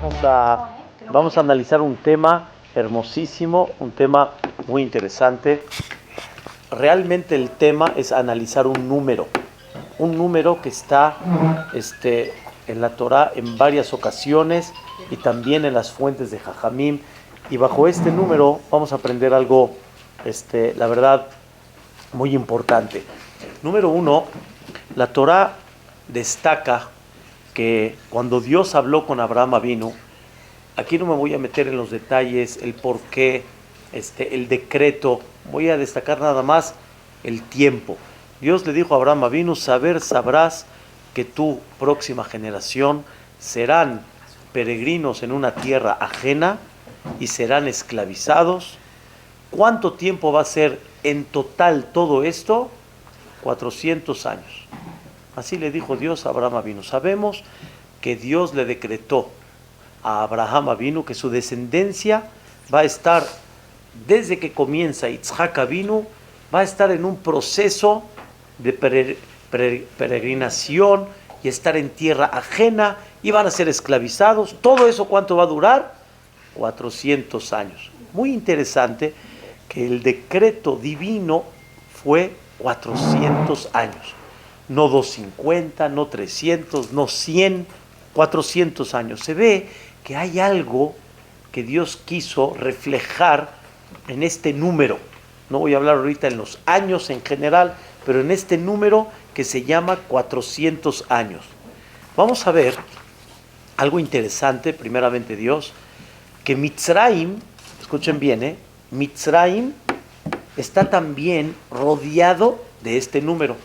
Vamos a analizar un tema hermosísimo, un tema muy interesante. Realmente el tema es analizar un número que está en la Torá en varias ocasiones y también en las fuentes de Jajamim. Y bajo este número vamos a aprender algo, la verdad, muy importante. Número uno, la Torá destaca que cuando Dios habló con Abraham Avinu, aquí no me voy a meter en los detalles, el por qué, el decreto, voy a destacar nada más el tiempo. Dios le dijo a Abraham Avinu: sabrás que tu próxima generación serán peregrinos en una tierra ajena y serán esclavizados. ¿Cuánto tiempo va a ser en total todo esto? 400 años. Así le dijo Dios a Abraham Avinu. Sabemos que Dios le decretó a Abraham Avinu que su descendencia va a estar, desde que comienza Yitzhak Avinu, va a estar en un proceso de peregrinación y estar en tierra ajena y van a ser esclavizados. ¿Todo eso cuánto va a durar? 400 años. Muy interesante que el decreto divino fue 400 años. No 250, no 300, no 100, 400 años. Se ve que hay algo que Dios quiso reflejar en este número. No voy a hablar ahorita en los años en general, pero en este número que se llama 400 años. Vamos a ver algo interesante, primeramente Dios, que Mitzrayim, escuchen bien, Mitzrayim está también rodeado de este número.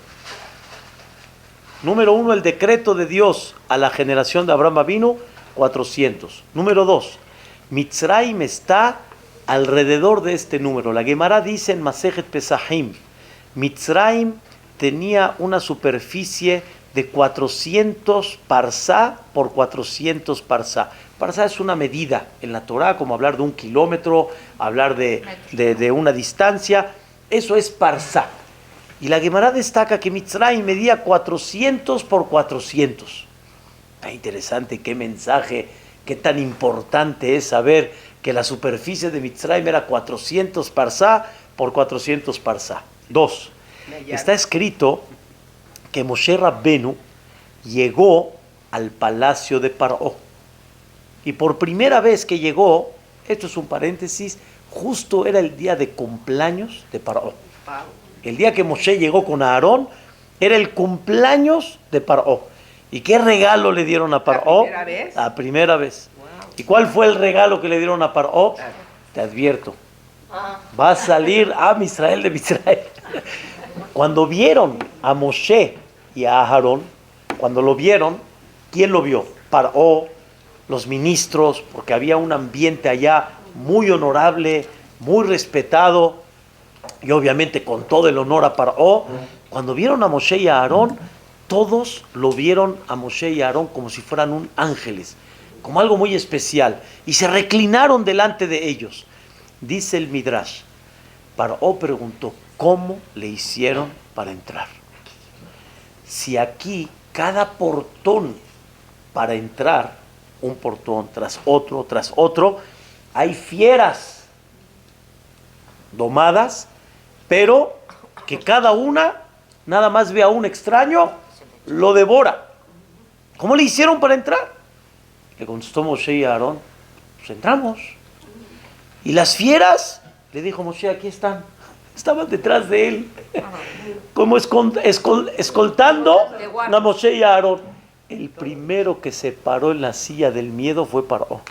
Número uno, el decreto de Dios a la generación de Abraham Avinu, 400. Número dos, Mitzrayim está alrededor de este número. La Gemara dice en Masejet Pesachim, Mitzrayim tenía una superficie de 400 parsá por 400 parsá. Parsá es una medida en la Torá, como hablar de un kilómetro, hablar de una distancia. Eso es parsá. Y la Gemara destaca que Mitzrayim medía 400 por 400. Está interesante, qué mensaje, qué tan importante es saber que la superficie de Mitzrayim era 400 parsá por 400 parsá. Dos, está escrito que Moshe Rabbenu llegó al palacio de Paró. Y por primera vez que llegó, esto es un paréntesis, justo era el día de cumpleaños de Paró. El día que Moshe llegó con Aarón, era el cumpleaños de Paró. ¿Y qué regalo le dieron a Paró? ¿La primera vez? La primera vez. Wow. ¿Y cuál fue el regalo que le dieron a Paró? Te advierto, va a salir a Israel de Israel. Cuando vieron a Moshe y a Aarón, cuando lo vieron, ¿quién lo vio? Paró, los ministros, porque había un ambiente allá muy honorable, muy respetado, y obviamente con todo el honor a Paró. Cuando vieron a Moshe y a Aarón, todos lo vieron a Moshe y a Aarón como si fueran ángeles, como algo muy especial, y se reclinaron delante de ellos. Dice el Midrash, Paró preguntó, ¿cómo le hicieron para entrar? Si aquí cada portón para entrar, un portón tras otro, hay fieras domadas, pero que cada una nada más ve a un extraño, lo devora. ¿Cómo le hicieron para entrar? Le contestó Moshe y Aarón, pues entramos. Y las fieras, le dijo Moshe, aquí están. Estaban detrás de él, como escoltando a Moshe y a Aarón. El primero que se paró en la silla del miedo fue Paró.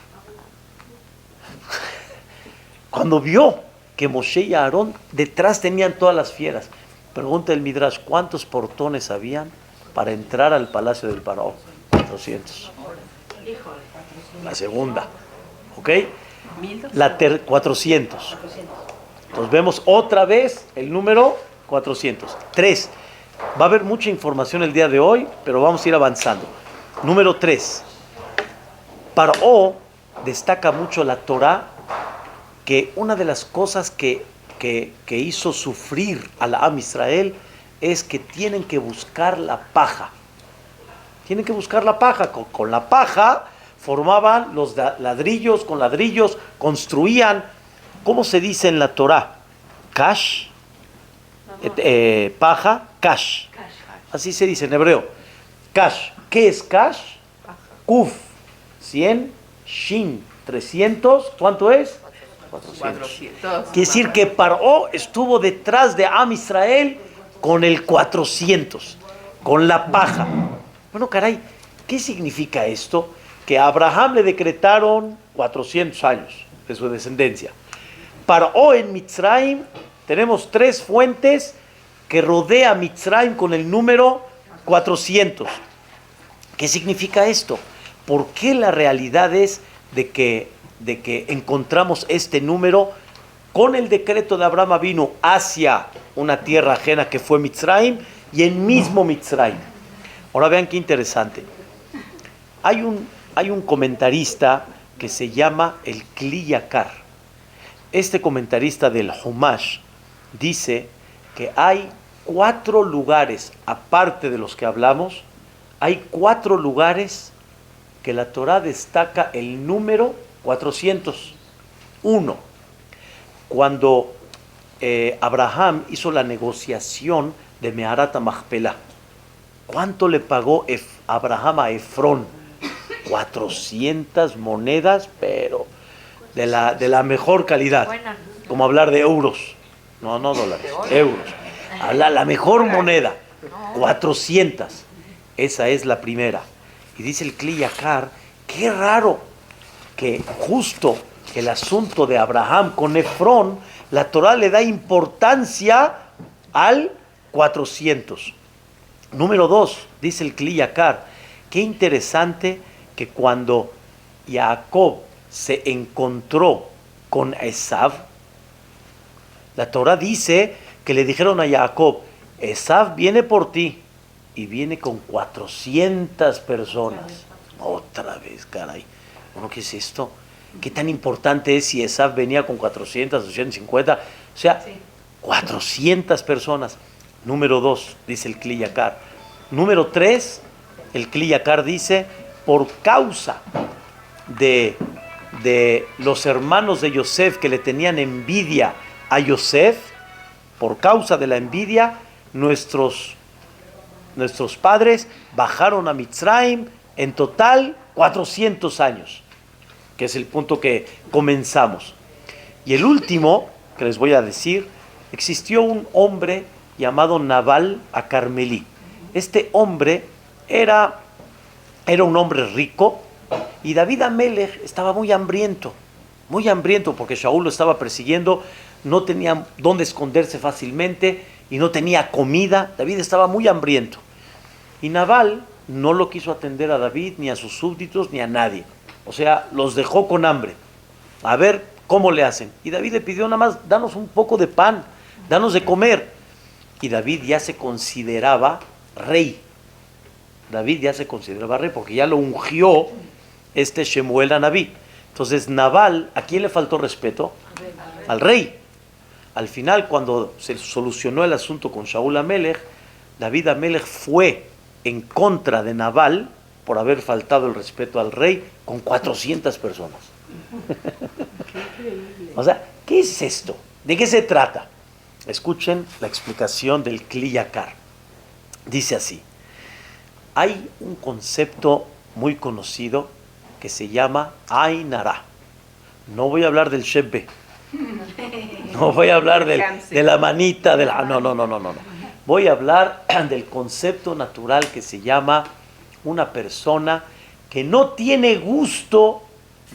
Cuando vio que Moshe y Aarón detrás tenían todas las fieras, pregunta el Midrash, ¿cuántos portones habían para entrar al palacio del Paró? 400. La segunda, ¿ok? 400. Entonces vemos otra vez el número 400. 3. Va a haber mucha información el día de hoy, pero vamos a ir avanzando. Número 3. Paró destaca mucho la Torá, que una de las cosas que hizo sufrir a la Am Israel es que tienen que buscar la paja. Tienen que buscar la paja. Con la paja formaban los ladrillos con ladrillos, construían. ¿Cómo se dice en la Torá? Kash, paja, kash. Así se dice en hebreo. Kash. ¿Qué es kash? Kuf, 100, shin, 300. ¿Cuánto es? 400. Quiere decir que Paró estuvo detrás de Am Israel con el 400, con la paja. Bueno, caray, ¿qué significa esto? Que a Abraham le decretaron 400 años de su descendencia. Paró en Mitzrayim, tenemos 3 fuentes que rodea Mitzrayim con el número 400. ¿Qué significa esto? ¿Por qué la realidad es de que encontramos este número con el decreto de Abraham Avinu hacia una tierra ajena que fue Mitzrayim y en mismo Mitzrayim? Ahora vean qué interesante. Hay un comentarista que se llama el Kli Yakar. Este comentarista del Humash dice que hay 4 lugares, aparte de los que hablamos, hay 4 lugares que la Torá destaca el número 400. 1. Cuando Abraham hizo la negociación de Meharat Machpelah. ¿Cuánto le pagó Abraham a Efrón? 400 monedas, pero de la mejor calidad. Como hablar de euros. No dólares, euros. Habla la mejor moneda. 400. Esa es la primera. Y dice el Kli Yakar, qué raro que justo el asunto de Abraham con Efrón, la Torá le da importancia al 400. Número 2, dice el Kli Yakar, qué interesante que cuando Jacob se encontró con Esav, la Torá dice que le dijeron a Jacob, Esav viene por ti, y viene con 400 personas. Otra vez, caray. Bueno, ¿qué es esto? ¿Qué tan importante es si Esav venía con 400, 250? O sea, 400 personas. Número 2, dice el Kli Yakar. Número 3, el Kli Yakar dice, por causa de los hermanos de Yosef que le tenían envidia a Yosef, por causa de la envidia, nuestros padres bajaron a Mitzrayim en total 400 años, que es el punto que comenzamos. Y el último que les voy a decir, existió un hombre llamado Nabal a Carmelí. Este hombre era un hombre rico y David Amelech estaba muy hambriento porque Shaul lo estaba persiguiendo, no tenía dónde esconderse fácilmente y no tenía comida. David estaba muy hambriento. Y Nabal no lo quiso atender a David, ni a sus súbditos, ni a nadie. O sea, los dejó con hambre. A ver cómo le hacen. Y David le pidió nada más, danos un poco de pan, danos de comer. Y David ya se consideraba rey. Porque ya lo ungió Shemuel a Naví. Entonces Nabal, ¿a quién le faltó respeto? Al rey. Al final, cuando se solucionó el asunto con Shaul Amelech, David Amelech fue en contra de Nabal por haber faltado el respeto al rey con 400 personas. O sea, ¿qué es esto? ¿De qué se trata? Escuchen la explicación del Kli Yakar. Dice así: hay un concepto muy conocido que se llama Ain Hara. No voy a hablar del Shebbe. No voy a hablar de la manita, no. Voy a hablar del concepto natural que se llama una persona que no tiene gusto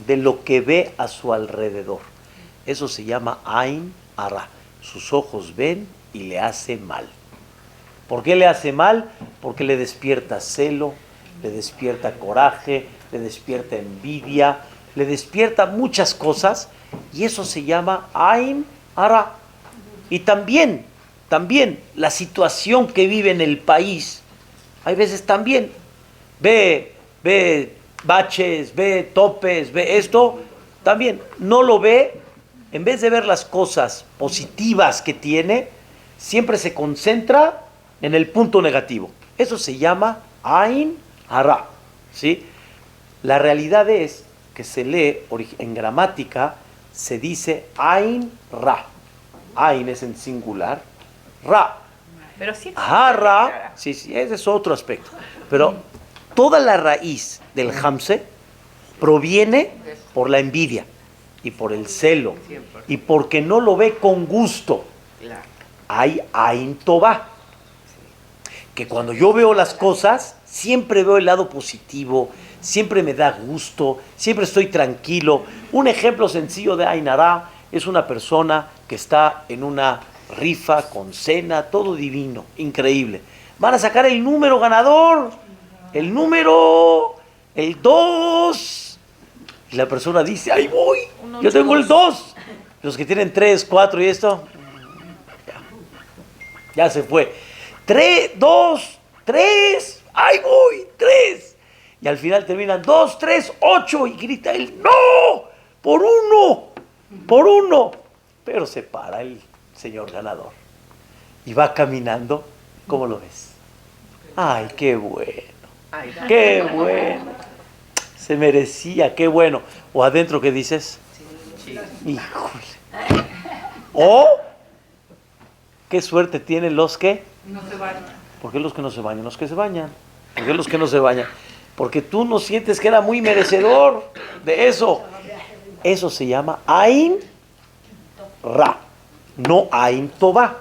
de lo que ve a su alrededor. Eso se llama Ain Hara. Sus ojos ven y le hace mal. ¿Por qué le hace mal? Porque le despierta celo, le despierta coraje, le despierta envidia, le despierta muchas cosas, y eso se llama Ain Hara. Y también la situación que vive en el país, hay veces también ve baches, ve topes, ve esto, también no lo ve. En vez de ver las cosas positivas que tiene, siempre se concentra en el punto negativo. Eso se llama Ain Hara, ¿sí? La realidad es que se lee, en gramática, se dice Ain Ra. Ain es en singular, Ra. Pero sí. Ra, sí, ese es otro aspecto. Pero toda la raíz del Hamse proviene por la envidia y por el celo y porque no lo ve con gusto. Hay Ain Tová, que cuando yo veo las cosas siempre veo el lado positivo, siempre me da gusto, siempre estoy tranquilo. Un ejemplo sencillo de Ain Ra es una persona que está en una rifa con cena, todo divino, increíble. Van a sacar el número ganador, el 2. Y la persona dice, ahí voy, yo tengo el 2. Los que tienen 3, 4 y esto, ya se fue. 3, 2, 3, ahí voy, 3. Y al final terminan 2, 3, 8 y grita él, no, por uno. Pero se para el señor ganador y va caminando. ¿Cómo lo ves? Ay, qué bueno, se merecía, qué bueno. O adentro, ¿qué dices? Híjole. O qué suerte tienen los que no se bañan. ¿Por qué los que no se bañan? Los que se bañan. ¿Por qué los que no se bañan? Porque tú no sientes que era muy merecedor de eso. Eso se llama Ain Ra, no Ain Tová.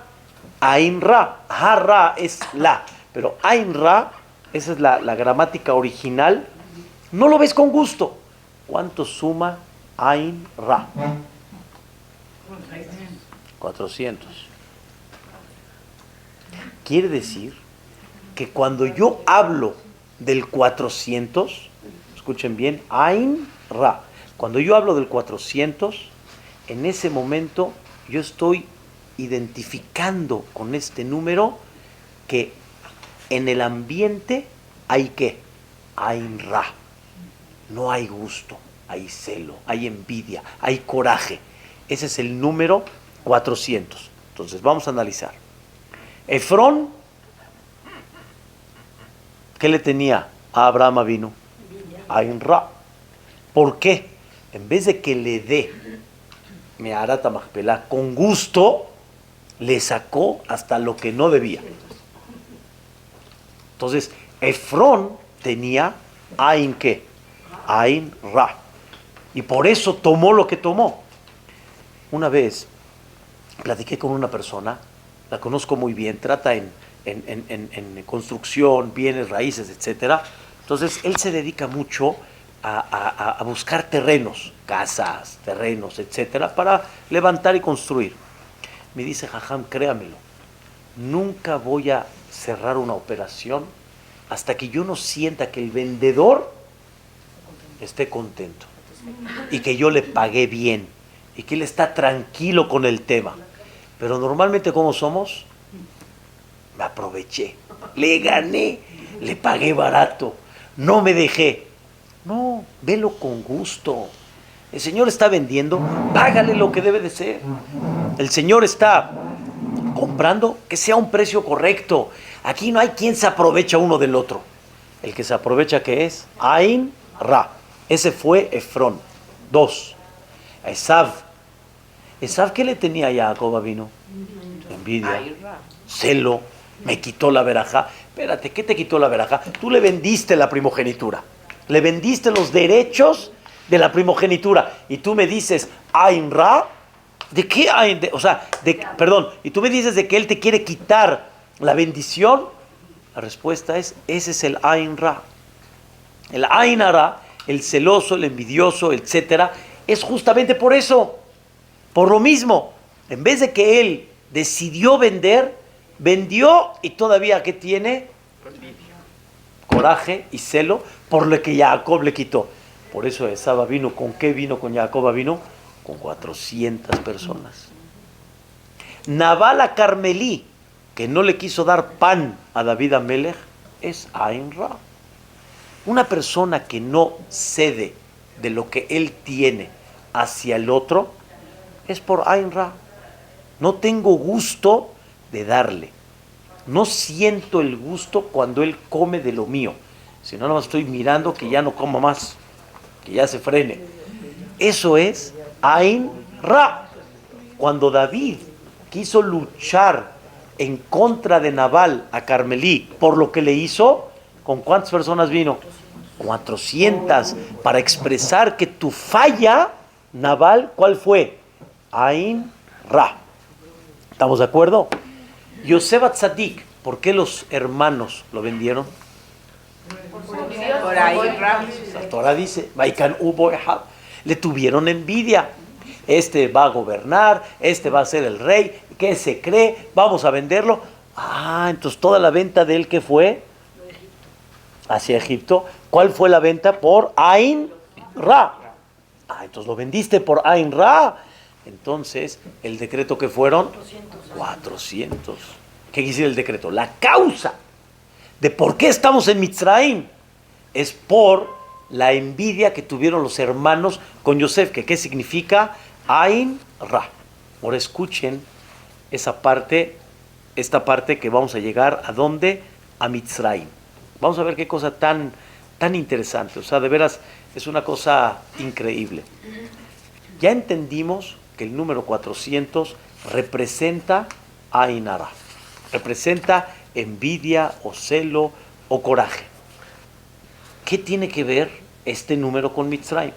Ain Ra, Ha-Ra es la, pero Ain Ra, esa es la gramática original. No lo ves con gusto. ¿Cuánto suma Ain Ra? 400. Quiere decir que cuando yo hablo del 400, escuchen bien, Ain Ra, cuando yo hablo del 400, en ese momento yo estoy identificando con este número que en el ambiente hay ¿qué? Ain Ra. No hay gusto, hay celo, hay envidia, hay coraje. Ese es el número 400. Entonces vamos a analizar. Efrón, ¿qué le tenía a Abraham Avinu? Ain Ra. ¿Por qué? En vez de que le dé Meharat Machpelah con gusto, le sacó hasta lo que no debía. Entonces, Efrón tenía Ain ¿qué? Ain Ra. Y por eso tomó lo que tomó. Una vez platiqué con una persona, la conozco muy bien, trata en construcción, bienes, raíces, etcétera. Entonces, él se dedica mucho a buscar terrenos, casas, terrenos, etcétera, para levantar y construir. Me dice, Jajam, créamelo, nunca voy a cerrar una operación hasta que yo no sienta que el vendedor esté contento y que yo le pagué bien y que él está tranquilo con el tema. Pero normalmente, ¿cómo somos? Me aproveché, le gané, le pagué barato, no me dejé. No, velo con gusto. El Señor está vendiendo, págale lo que debe de ser. El Señor está comprando, que sea un precio correcto. Aquí no hay quien se aprovecha uno del otro. El que se aprovecha, ¿qué es? Ain Ra. Ese fue Efrón. 2. Esav. ¿Esav qué le tenía a Jacob Avinu? Envidia, celo, me quitó la verajá. Espérate, ¿qué te quitó la verajá? Tú le vendiste la primogenitura, le vendiste los derechos de la primogenitura y tú me dices, Ain Ra, ¿de qué Ain? Perdón, y tú me dices de que él te quiere quitar la bendición. La respuesta es, ese es el Ain Ra. El Ain Ra, el celoso, el envidioso, etcétera, es justamente por eso, por lo mismo. En vez de que él decidió vender, vendió y todavía ¿qué tiene? Coraje y celo por lo que Jacob le quitó. Por eso Esaú vino, ¿con qué vino con Jacob vino? Con 400 personas. Nabal a Carmelí, que no le quiso dar pan a David Amelech, es Ain Ra. Una persona que no cede de lo que él tiene hacia el otro, es por Ain Ra. No tengo gusto de darle. No siento el gusto cuando él come de lo mío. Si no, nada más estoy mirando que ya no como más. que ya se frene. Eso es Ain Ra. Cuando David quiso luchar en contra de Nabal a Carmelí por lo que le hizo, ¿con cuántas personas vino? 400, para expresar que tu falla, Nabal, ¿cuál fue? Ain Ra. ¿Estamos de acuerdo? Yosef Atzadik, ¿por qué los hermanos lo vendieron? Por ahí, La Torah dice, Vaikan Ubo Ehad, le tuvieron envidia. Este va a gobernar, este va a ser el rey, ¿qué se cree? Vamos a venderlo. Entonces toda la venta de él, ¿qué fue? Hacia Egipto. ¿Cuál fue la venta? Por Ain Ra. Entonces lo vendiste por Ain Ra. Entonces, el decreto que fueron 400. ¿Qué quiere decir el decreto? La causa de por qué estamos en Mitzrayim es por la envidia que tuvieron los hermanos con Yosef, que ¿qué significa? Ain Ra. Ahora escuchen esa parte, esta parte que vamos a llegar ¿a dónde? A Mitzrayim. Vamos a ver qué cosa tan interesante. O sea, de veras, es una cosa increíble. Ya entendimos que el número 400 representa Ain Ra. Representa envidia o celo o coraje. ¿Qué tiene que ver este número con Mitzrayim?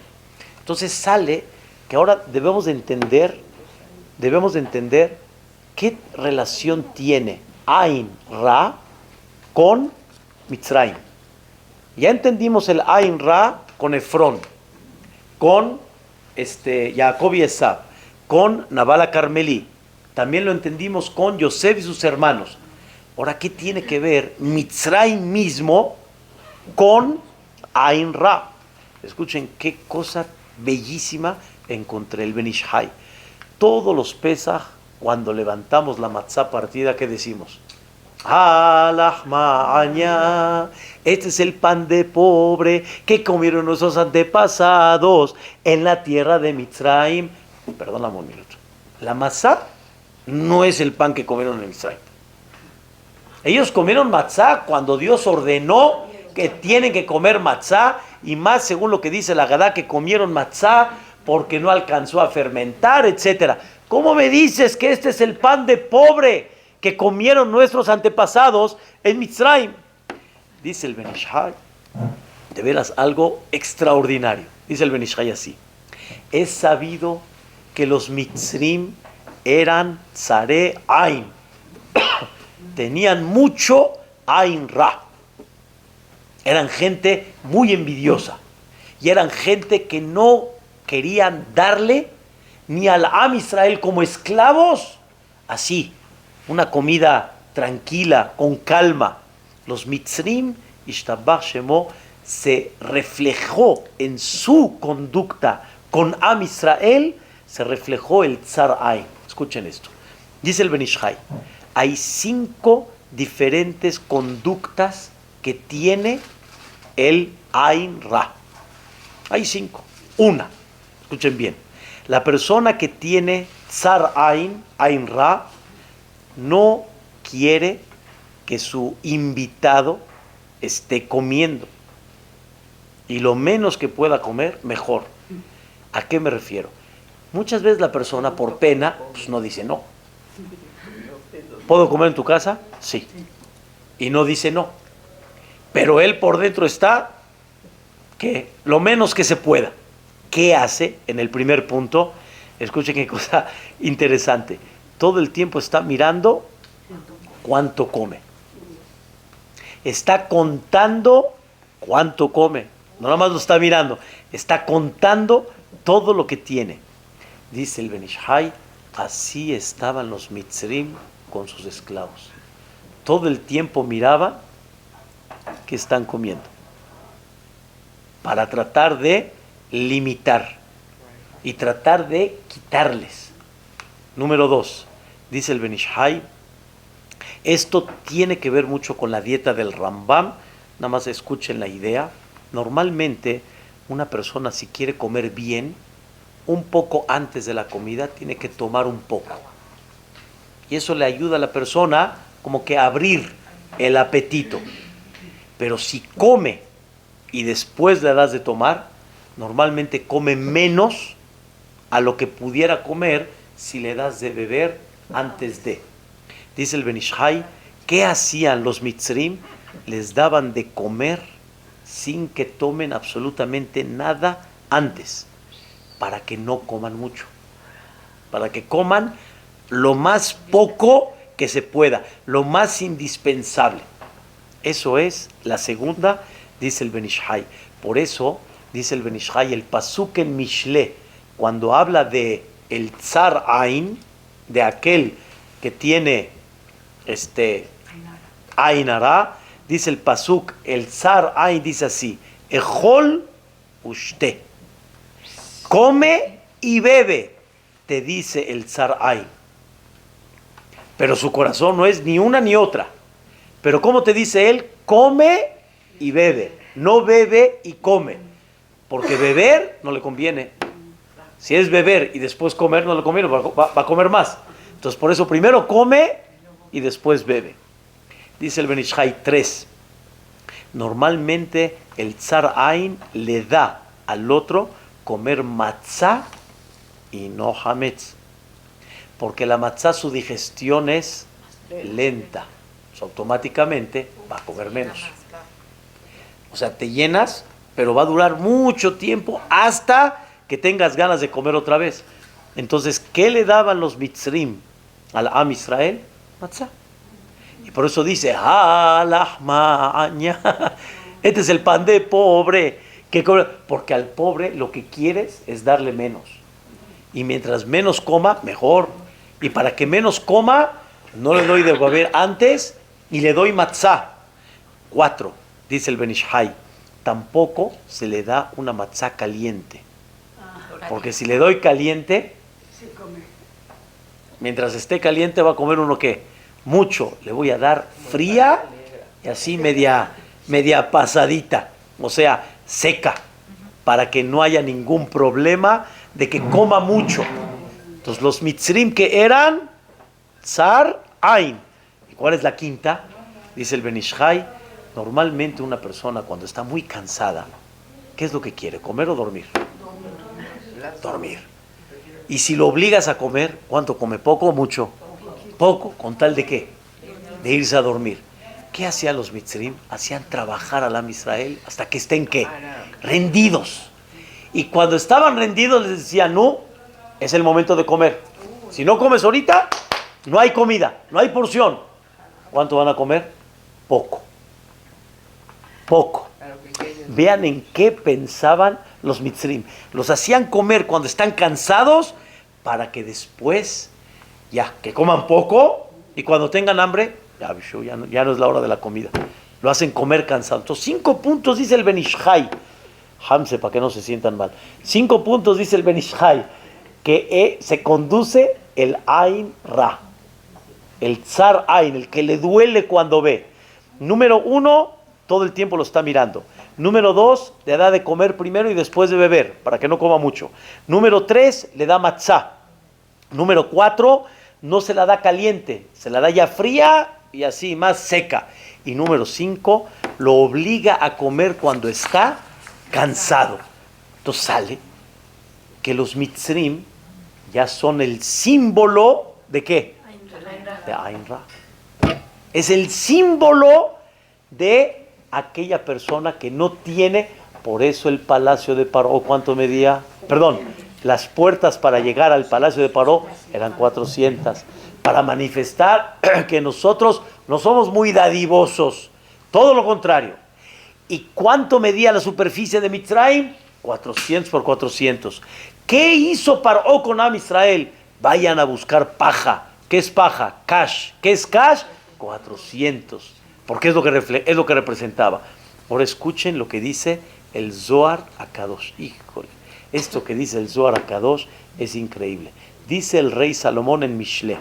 Entonces sale que ahora debemos de entender qué relación tiene Ain Ra con Mitzrayim. Ya entendimos el Ain Ra con Efrón, con Jacob y Esab, con Nabal a Carmelí. También lo entendimos con Yosef y sus hermanos. Ahora, ¿qué tiene que ver Mitzrayim mismo con Ain Ra? Escuchen qué cosa bellísima encontré el Ben Ish Hai. Todos los Pesaj, cuando levantamos la matzá partida, ¿qué decimos? Alahma'aña, este es el pan de pobre que comieron nuestros antepasados en la tierra de Mitzrayim. Perdóname un minuto. La matzá no es el pan que comieron en Mitzrayim. Ellos comieron matzá cuando Dios ordenó que tienen que comer matzá, y más según lo que dice la Agadá, que comieron matzá porque no alcanzó a fermentar, etc. ¿Cómo me dices que este es el pan de pobre que comieron nuestros antepasados en Mitzrayim? Dice el Ben Ish Hai, de veras algo extraordinario. Dice el Ben Ish Hai así: es sabido que los Mitzrim eran Tzare Ain, tenían mucho Ain Ra, eran gente muy envidiosa y eran gente que no querían darle ni al Am Israel como esclavos así, una comida tranquila, con calma. Los Mitzrim, Ishtabach Shemo, se reflejó en su conducta con Am Israel, se reflejó el Tzar Ain. Escuchen esto. Dice el Ben Ish Hai, hay 5 diferentes conductas que tiene el Ain Ra. Hay 5. Una, escuchen bien, la persona que tiene Tzar Ain, Ain Ra, no quiere que su invitado esté comiendo. Y lo menos que pueda comer, mejor. ¿A qué me refiero? Muchas veces la persona, por pena, pues no dice no. ¿Puedo comer en tu casa? Sí. Y no dice no. Pero él por dentro está que lo menos que se pueda. ¿Qué hace en el primer punto? Escuchen qué cosa interesante. Todo el tiempo está mirando cuánto come. Está contando cuánto come. No nada más lo está mirando, está contando todo lo que tiene. Dice el Ben Ish Hai, así estaban los Mitzrim con sus esclavos. Todo el tiempo miraba qué están comiendo, para tratar de limitar y tratar de quitarles. Número 2, dice el Ben Ish Hai, esto tiene que ver mucho con la dieta del Rambam. Nada más escuchen la idea. Normalmente una persona, si quiere comer bien, un poco antes de la comida tiene que tomar un poco, y eso le ayuda a la persona como que a abrir el apetito. Pero si come y después le das de tomar, normalmente come menos a lo que pudiera comer si le das de beber antes de. Dice el Ben Ish Hai, ¿qué hacían los Mitzrim? Les daban de comer sin que tomen absolutamente nada antes, para que no coman mucho, para que coman lo más poco que se pueda, lo más indispensable. Eso es la segunda, dice el Ben Ish Hai. Por eso, dice el Ben Ish Hai, el pasuk en Mishle, cuando habla de el Tsar Ain, de aquel que tiene Ain Ara, dice el pasuk, el Tsar Ain dice así, Ejol Ushte, come y bebe, te dice el Tsar Ain. Pero su corazón no es ni una ni otra. Pero ¿cómo te dice él? Come y bebe, no bebe y come. Porque beber no le conviene. Si es beber y después comer, no le conviene, va a comer más. Entonces por eso primero come y después bebe. Dice el Ben Ish Hai 3. Normalmente el Tsar Ain le da al otro comer matzá y no hametz. Porque la matzá, su digestión es lenta. Pues automáticamente va a comer menos. O sea, te llenas, pero va a durar mucho tiempo hasta que tengas ganas de comer otra vez. Entonces, ¿qué le daban los Mitzrim al Am Israel? Matzá. Y por eso dice, este es el pan de pobre. Porque al pobre lo que quieres es darle menos. Y mientras menos coma, mejor. Y para que menos coma, no le doy de beber antes y le doy matzá. 4, dice el Ben Ish Hai, tampoco se le da una matzá caliente. Porque si le doy caliente, mientras esté caliente va a comer uno ¿qué? Mucho. Le voy a dar fría y así media pasadita. O sea, seca. Para que no haya ningún problema de que coma mucho. Entonces los Mitzrim que eran Tsar Ain. ¿Y cuál es la quinta? Dice el Ben Ish Hai, normalmente una persona cuando está muy cansada, ¿qué es lo que quiere? ¿Comer o dormir? Dormir. Y si lo obligas a comer, ¿cuánto come? ¿Poco o mucho? Poco, ¿con tal de qué? De irse a dormir. ¿Qué hacían los Mitzrim? Hacían trabajar al Am Israel hasta que estén ¿qué? Rendidos. Y cuando estaban rendidos les decían, no, es el momento de comer. Si no comes ahorita, no hay comida, no hay porción. ¿Cuánto van a comer? Poco. Poco. Vean en qué pensaban los Mitzrim. Los hacían comer cuando están cansados para que después, que coman poco y cuando tengan hambre, ya no es la hora de la comida. Lo hacen comer cansado. Entonces, 5 puntos dice el Ben Ish Hai. Hamse, para que no se sientan mal. 5 puntos dice el Ben Ish Hai. Que se conduce el Ain Ra. El Tsar Ain, el que le duele cuando ve. Número 1, todo el tiempo lo está mirando. Número 2, le da de comer primero y después de beber, para que no coma mucho. Número 3, le da matzá. Número 4, no se la da caliente, se la da ya fría y así, más seca. Y número 5, lo obliga a comer cuando está cansado. Entonces sale que los Mitzrim ya son el símbolo ¿de qué? De Ain Ra. Es el símbolo de aquella persona que no tiene. Por eso el palacio de Paró, ¿cuánto medía? Perdón, las puertas para llegar al palacio de Paró eran 400. Para manifestar que nosotros no somos muy dadivosos. Todo lo contrario. ¿Y cuánto medía la superficie de Mitzrayim? 400 por 400. ¿Qué hizo Paró con Am Israel? Vayan a buscar paja. ¿Qué es paja? Cash. ¿Qué es cash? 400. Porque es lo que representaba. Ahora escuchen lo que dice el Zohar HaKadosh. Híjole, esto que dice el Zohar HaKadosh es increíble. Dice el rey Salomón en Mishle: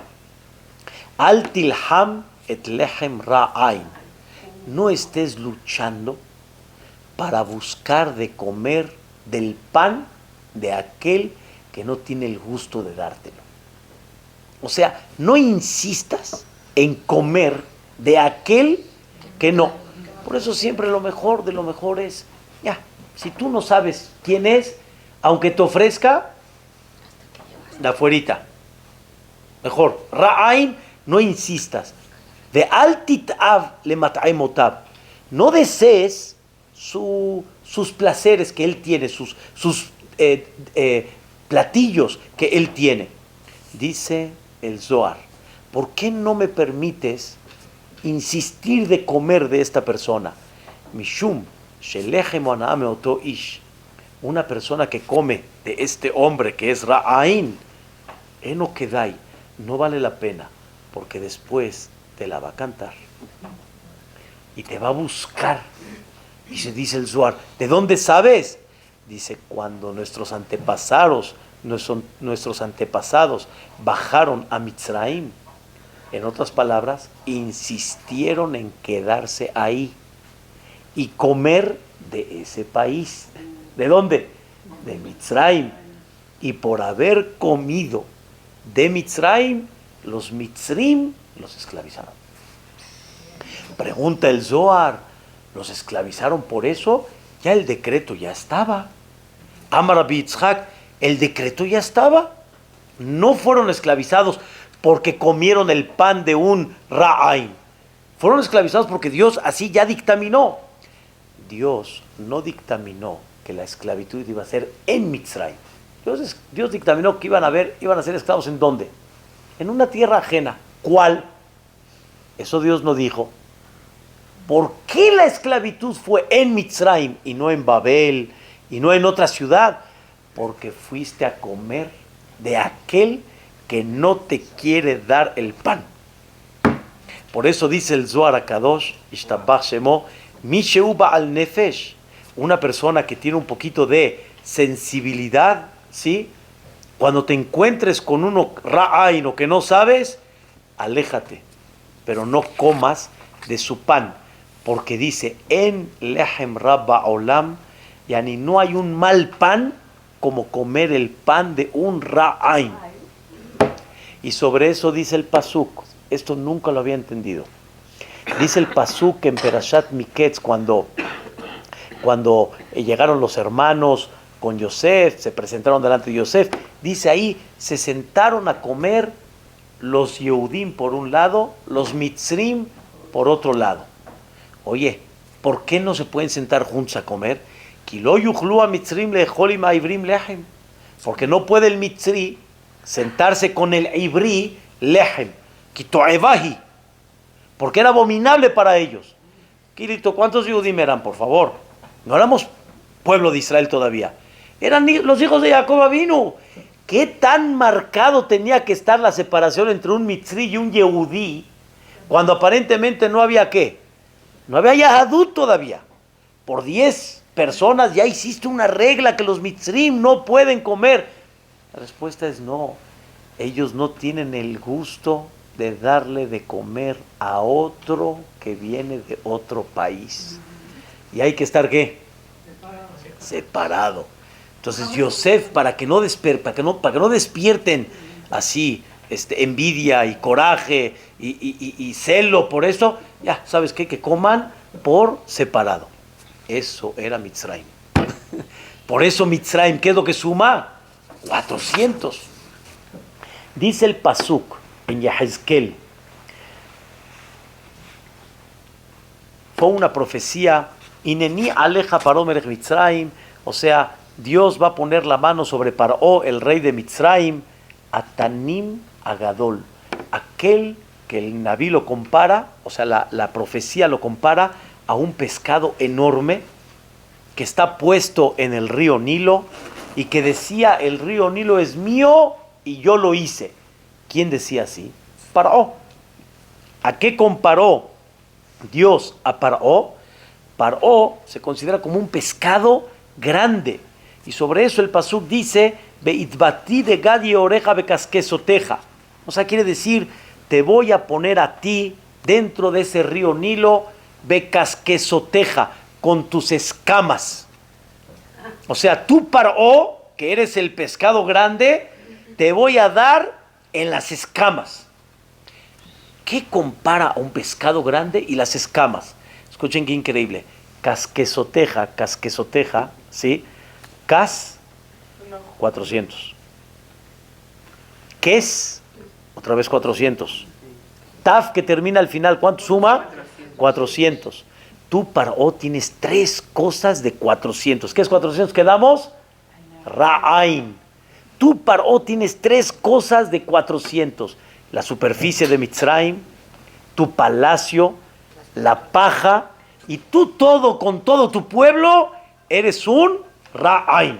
Al tilham et lechem ra'ain. No estés luchando para buscar de comer del pan de aquel que no tiene el gusto de dártelo. O sea, no insistas en comer de aquel que no. Por eso siempre lo mejor de lo mejor es, Si tú no sabes quién es, aunque te ofrezca, de afuerita. Mejor, Ra'ain, no insistas. De altitav le mat'aimotav. No desees sus placeres que él tiene, sus platillos que él tiene. Dice el Zohar, ¿por qué no me permites insistir de comer de esta persona? Mishum, shelechem ana'ame oto ish. Una persona que come de este hombre que es Ra'ain, eno kedai, no vale la pena, porque después te la va a cantar y te va a buscar. Y se dice el Zohar, ¿de dónde sabes? Dice, cuando nuestros antepasados bajaron a Mitzrayim, en otras palabras, insistieron en quedarse ahí y comer de ese país. ¿De dónde? De Mitzrayim. Y por haber comido de Mitzrayim, los Mitzrim los esclavizaron. Pregunta el Zohar, ¿los esclavizaron por eso? Ya el decreto ya estaba. Amar Rabbi Yitzhak, el decreto ya estaba. No fueron esclavizados porque comieron el pan de un Ra'ain. Fueron esclavizados porque Dios así ya dictaminó. Dios no dictaminó que la esclavitud iba a ser en Mitzrayim. Dios dictaminó que iban a ser esclavos ¿en dónde? En una tierra ajena. ¿Cuál? Eso Dios no dijo. ¿Por qué la esclavitud fue en Mitzrayim y no en Babel y no en otra ciudad? Porque fuiste a comer de aquel que no te quiere dar el pan. Por eso dice el Zohar HaKadosh, Ishtabach Shemo, Misheu Ba'al Nefesh, una persona que tiene un poquito de sensibilidad, ¿sí? Cuando te encuentres con uno Ra'ain o que no sabes, aléjate, pero no comas de su pan, porque dice, en lehem rabba olam, yani no hay un mal pan como comer el pan de un Ra'ain. Y sobre eso dice el pasuk, esto nunca lo había entendido. Dice el pasuk en Perashat Miketz, cuando llegaron los hermanos con Yosef, se presentaron delante de Yosef, dice ahí, se sentaron a comer los Yehudim por un lado, los Mitzrim por otro lado. Oye, ¿por qué no se pueden sentar juntos a comer? Porque no puede el Mitzri sentarse con el Ibrí lehem, kitoevahi, porque era abominable para ellos. Kirito, ¿cuántos Yehudim eran, por favor? No éramos pueblo de Israel todavía. Eran los hijos de Jacob Avinu. ¿Qué tan marcado tenía que estar la separación entre un Mitzri y un Yehudí cuando aparentemente no había qué? No había Yahadut todavía. Por 10 personas ya hiciste una regla que los Mitzrim no pueden comer. La respuesta es no. Ellos no tienen el gusto de darle de comer a otro que viene de otro país. Y hay que estar ¿qué? Separado. Entonces Yosef, para que no despierten así envidia y coraje y celo por eso, ya, ¿sabes qué? Que coman por separado. Eso era Mitzrayim. Por eso Mitzrayim, ¿qué es lo que suma? 400. Dice el pasuk en Yehezkel, fue una profecía, Ineni aleja Paró melech Mitzrayim, o sea, Dios va a poner la mano sobre Paró, el rey de Mitzrayim, Atanim Agadol, aquel que el Naví lo compara, o sea, la profecía lo compara a un pescado enorme que está puesto en el río Nilo y que decía, el río Nilo es mío y yo lo hice. ¿Quién decía así? Paró. ¿A qué comparó Dios a Paró? Paró se considera como un pescado grande. Y sobre eso el pasuk dice, Beitbati de Gadi oreja becasquesoteja. O sea, quiere decir, te voy a poner a ti dentro de ese río Nilo, becasquesoteja, con tus escamas. O sea, tú Paró, que eres el pescado grande, te voy a dar en las escamas. ¿Qué compara a un pescado grande y las escamas? Escuchen qué increíble. casquesoteja, ¿sí? Cas, 400. Ques, otra vez 400. Taf, que termina al final, ¿cuánto suma? 400. Tú, Paró, tienes 3 cosas de 400. ¿Qué es 400? ¿Quedamos? Ra'ain. Tú, Paró, tienes 3 cosas de 400. La superficie de Mitzrayim, tu palacio, la paja, y tú todo, con todo tu pueblo, eres un Ra'ain.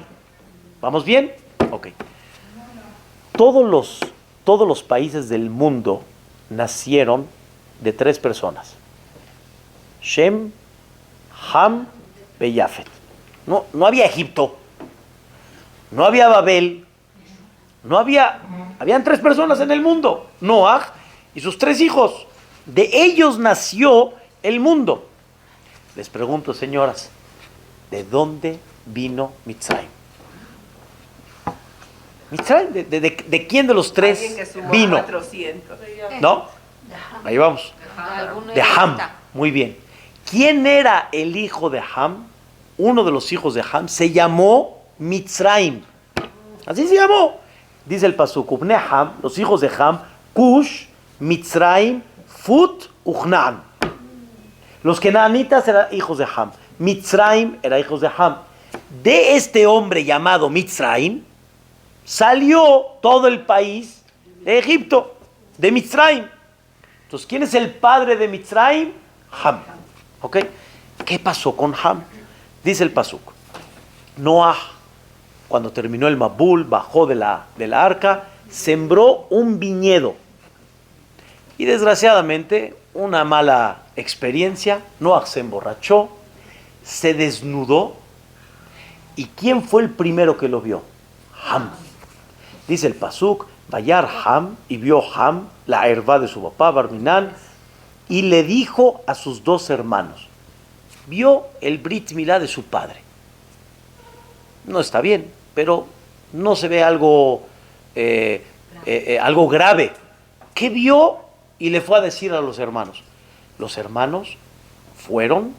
¿Vamos bien? Ok. Todos los países del mundo nacieron de 3 personas. Shem, Ham, Beyafet. No había Egipto, no había Babel, habían 3 personas en el mundo. Noah y sus 3 hijos. De ellos nació el mundo. Les pregunto, señoras, ¿de dónde vino Mitzrayim? ¿Mitzrayim? ¿De quién de los 3 vino? 400. ¿No? Ahí vamos. De Ham. Muy bien. ¿Quién era el hijo de Ham? Uno de los hijos de Ham se llamó Mitzrayim. Así se llamó. Dice el pasuk, Ubne Ham, los hijos de Ham, Cush, Mitzrayim, Fut, Uchnan. Los kenanitas eran hijos de Ham. Mitzrayim era hijos de Ham. De este hombre llamado Mitzrayim salió todo el país de Egipto, de Mitzrayim. Entonces, ¿quién es el padre de Mitzrayim? Ham. ¿Ok? ¿Qué pasó con Ham? Dice el pasuk. Noah, cuando terminó el Mabul, bajó de la arca, sembró un viñedo. Y desgraciadamente, una mala experiencia, Noah se emborrachó, se desnudó. ¿Y quién fue el primero que lo vio? Ham. Dice el pasuk, Vayar Ham, y vio Ham la herva de su papá, Barminán, y le dijo a sus 2 hermanos, vio el Brit Milá de su padre. No está bien, pero no se ve algo grave. ¿Qué vio? Y le fue a decir a los hermanos. Los hermanos fueron,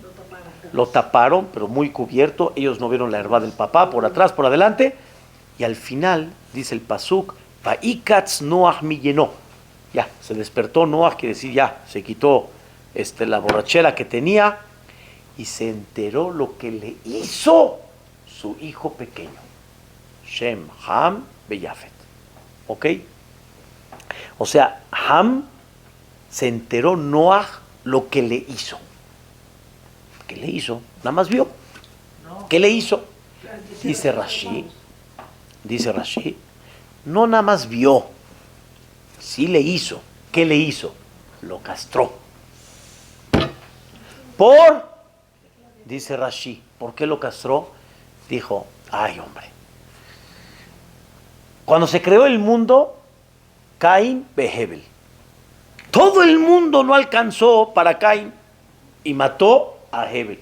lo taparon, pero muy cubierto. Ellos no vieron la herva del papá, por atrás, por adelante. Y al final, dice el pasuk, Vaikatz Noach mi llenó. Ya, se despertó Noach, quiere decir ya, se quitó la borrachera que tenía y se enteró lo que le hizo su hijo pequeño. Shem, Ham, Beyafet. ¿Ok? O sea, Ham se enteró Noach lo que le hizo. ¿Qué le hizo? Nada más vio. ¿Qué le hizo? Dice Rashi, no nada más vio, sí le hizo. ¿Qué le hizo? Lo castró. Dice Rashi, ¿por qué lo castró? Dijo, ay hombre, cuando se creó el mundo, Caín Behebel, todo el mundo no alcanzó para Caín y mató a Hebel.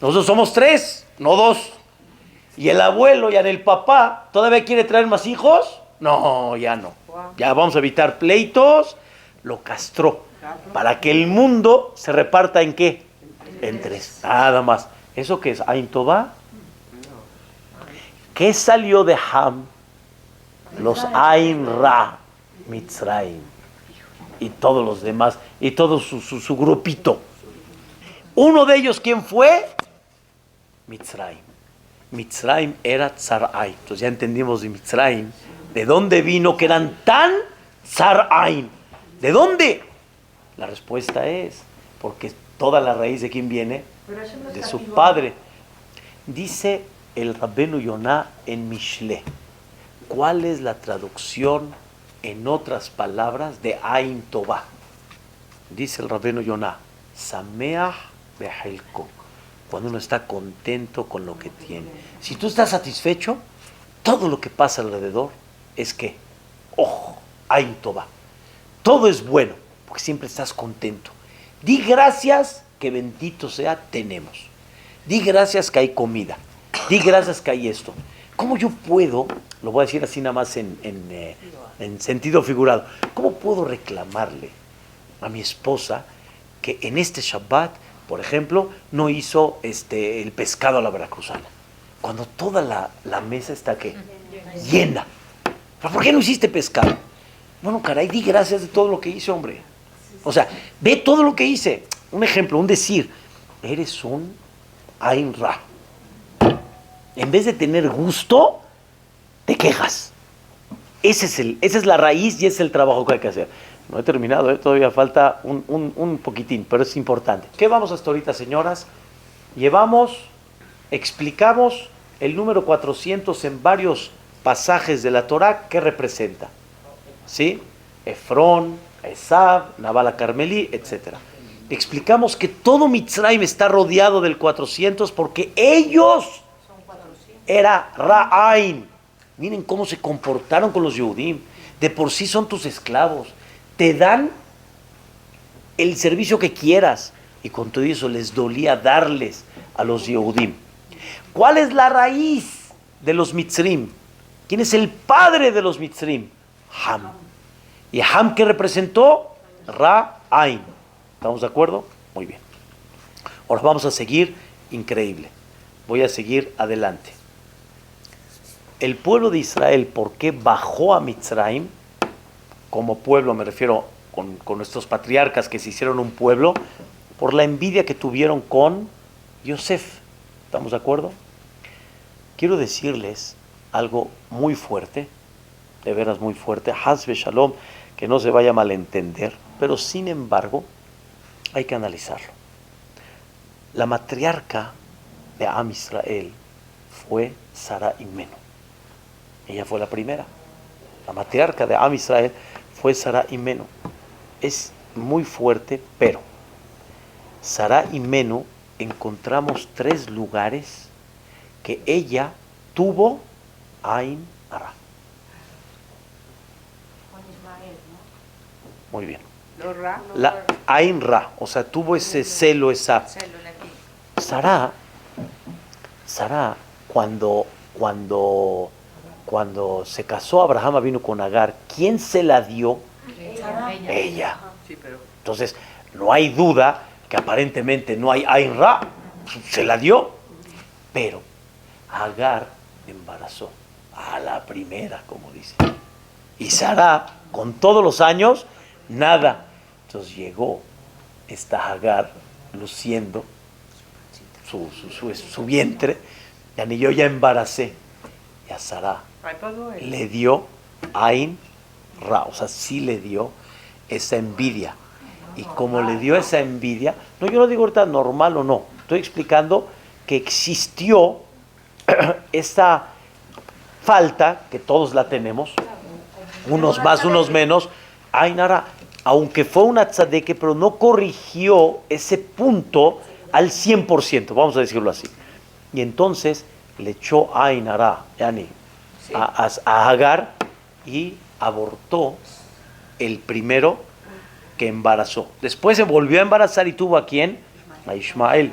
Nosotros somos 3, no 2. Y el abuelo y el papá, ¿todavía quiere traer más hijos? No, ya no. Ya vamos a evitar pleitos. Lo castró. Para que el mundo se reparta ¿en qué? En 3. Nada más. ¿Eso qué es? ¿Ain Tová? ¿Qué salió de Ham? Los Ain Ra, Mitzrayim. Y todos los demás. Y todo su grupito. Uno de ellos, ¿quién fue? Mitzrayim. Mitzrayim era Tzar'ain. Entonces ya entendimos de Mitzrayim. ¿De dónde vino que eran tan Tzar'ain? ¿De dónde? La respuesta es, porque toda la raíz de quién viene, de su padre. Dice el Rabbenu Yonah en Mishle. ¿Cuál es la traducción, en otras palabras, de Ain Tová? Dice el Rabbenu Yonah, Sameach behelko. Cuando uno está contento con lo que tiene. Si tú estás satisfecho, todo lo que pasa alrededor es que, ojo, Ain Tová. Todo es bueno, porque siempre estás contento. Di gracias, que bendito sea, tenemos. Di gracias que hay comida. Di gracias que hay esto. ¿Cómo yo puedo, lo voy a decir así nada más en sentido figurado, cómo puedo reclamarle a mi esposa que en este Shabbat Por ejemplo, no hizo el pescado a la veracruzana. Cuando toda la mesa está ¿qué? Llena. ¿Pero por qué no hiciste pescado? Bueno, caray, di gracias de todo lo que hice, hombre. O sea, ve todo lo que hice. Un ejemplo, un decir. Eres un Ain Ra. En vez de tener gusto, te quejas. Esa es la raíz y ese es el trabajo que hay que hacer. No he terminado, todavía falta un poquitín, pero es importante. ¿Qué vamos hasta ahorita, señoras? Explicamos el número 400 en varios pasajes de la Torah. ¿Qué representa? ¿Sí? Efrón, Esab, Nabal Carmelí, etc. Explicamos que todo Mitzrayim está rodeado del 400 porque ellos era Ra'ain. Miren cómo se comportaron con los Yehudim. De por sí son tus esclavos. Te dan el servicio que quieras. Y con todo eso les dolía darles a los Yehudim. ¿Cuál es la raíz de los Mitzrim? ¿Quién es el padre de los Mitzrim? Ham. ¿Y Ham qué representó? Ra'ain. ¿Estamos de acuerdo? Muy bien. Ahora vamos a seguir. Increíble. Voy a seguir adelante. El pueblo de Israel, ¿por qué bajó a Mitzrayim? Como pueblo, me refiero con nuestros patriarcas que se hicieron un pueblo, por la envidia que tuvieron con Yosef. ¿Estamos de acuerdo? Quiero decirles algo muy fuerte, de veras muy fuerte, Haz Shalom, que no se vaya a malentender, pero sin embargo, hay que analizarlo. La matriarca de Am Israel fue Sara Imenu. Ella fue la primera. La matriarca de Am Israel fue Sara Imenu. Es muy fuerte, pero Sara Imenu encontramos 3 lugares que ella tuvo Ain Ara. Muy bien. La Ain Ra, o sea, tuvo ese celo, esa. Sara, cuando se casó Abraham vino con Agar, ¿quién se la dio? Ella. Entonces, no hay duda que aparentemente no hay Ain Ra, se la dio, pero Agar embarazó a la primera, como dice. Y Sara, con todos los años, nada. Entonces llegó esta Agar luciendo su vientre, y yo ya embaracé. Y a Sara le dio Ain Ra, o sea, sí le dio esa envidia. Y como le dio esa envidia, no, yo no digo ahorita normal o no, estoy explicando que existió esta falta, que todos la tenemos, unos más, unos menos, Ain Ra, aunque fue una tzadeque, pero no corrigió ese punto al 100%, vamos a decirlo así. Y entonces le echó Ain Ra, Yani, a Agar, y abortó el primero que embarazó. Después se volvió a embarazar y tuvo ¿a quién? A Ismael.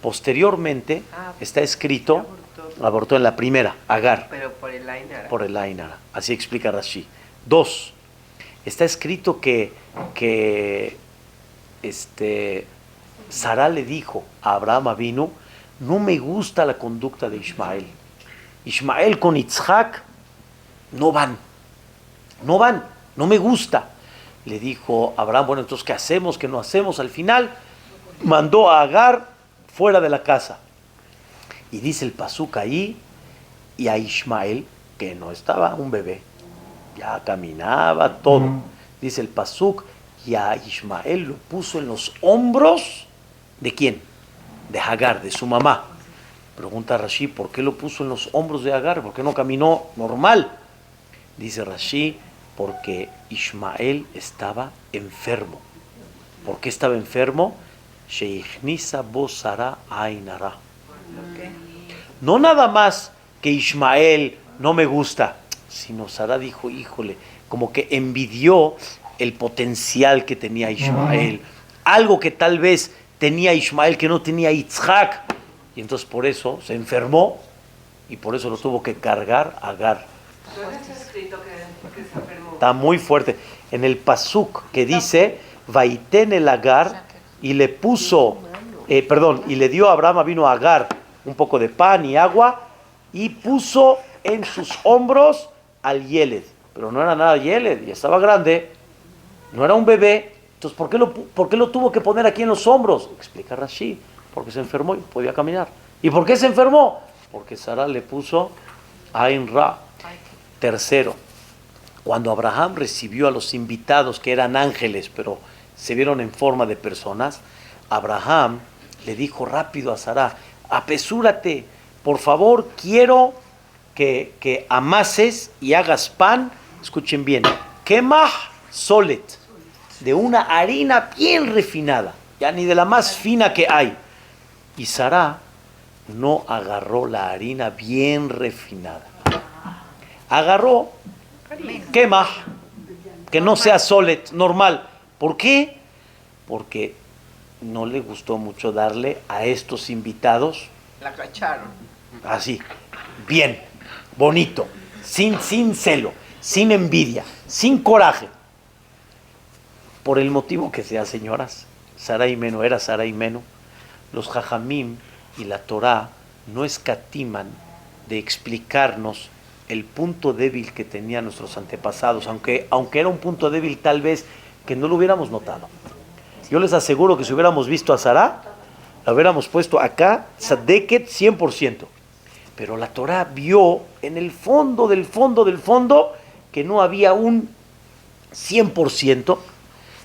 Posteriormente está escrito, abortó en la primera, Agar. Pero por el Ain Ara. Por el Ain Ara. Así explica Rashi. 2. Está escrito que Sara le dijo a Abraham Avinu, no me gusta la conducta de Ismael. Ismael con Yitzhak no van, no me gusta. Le dijo Abraham, bueno, entonces ¿qué hacemos? ¿Qué no hacemos? Al final mandó a Agar fuera de la casa. Y dice el pasuk ahí, y a Ismael, que no estaba un bebé, ya caminaba todo. Dice el pasuk, y a Ismael lo puso en los hombros, ¿de quién? De Agar, de su mamá. Pregunta Rashi, ¿por qué lo puso en los hombros de Agar? ¿Por qué no caminó normal? Dice Rashi, porque Ismael estaba enfermo. ¿Por qué estaba enfermo? Sheichnisa bo Sara Ain Ara. No nada más que Ismael no me gusta, sino Sara dijo, híjole, como que envidió el potencial que tenía Ismael. Algo que tal vez tenía Ismael que no tenía Yitzhak. Y entonces por eso se enfermó y por eso lo tuvo que cargar Agar. ¿Dónde está escrito que se enfermó? Está muy fuerte. En el pasuk que dice, Vaiten el Agar, y le puso y le dio a Abraham vino a Agar un poco de pan y agua y puso en sus hombros al Yeled, pero no era nada Yeled, ya estaba grande, no era un bebé. Entonces, ¿por qué lo tuvo que poner aquí en los hombros? Explica Rashi, porque se enfermó y podía caminar. ¿Y por qué se enfermó? Porque Sara le puso Ain Ra. Tercero, cuando Abraham recibió a los invitados que eran ángeles, pero se vieron en forma de personas, Abraham le dijo rápido a Sara, apresúrate, por favor, quiero que amases y hagas pan, escuchen bien, kemah solet, de una harina bien refinada, ya ni de la más fina que hay. Y Sara no agarró la harina bien refinada, agarró kemah, que no sea solet, normal. ¿Por qué? Porque no le gustó mucho darle a estos invitados. La cacharon. Así, bien, bonito, sin celo, sin envidia, sin coraje. Por el motivo que sea, señoras, Sara Imenu era Sara Imenu, los Jajamim y la Torá no escatiman de explicarnos el punto débil que tenían nuestros antepasados, aunque era un punto débil tal vez que no lo hubiéramos notado. Yo les aseguro que si hubiéramos visto a Sara, la hubiéramos puesto acá, Sadeket 100%. Pero la Torá vio en el fondo del fondo del fondo que no había un 100%.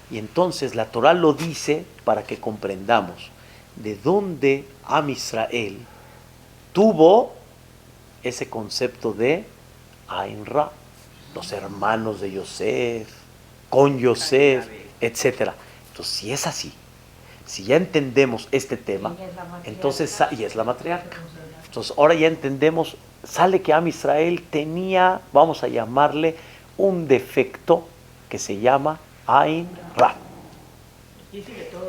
Y entonces la Torá lo dice para que comprendamos de dónde Am Israel tuvo ese concepto de Ain Ra, los hermanos de Yosef, con Yosef, etc. Entonces, si es así, si ya entendemos este tema, entonces, y es la matriarca. Entonces, ahora ya entendemos, sale que Am Israel tenía, vamos a llamarle, un defecto que se llama Ain Ra.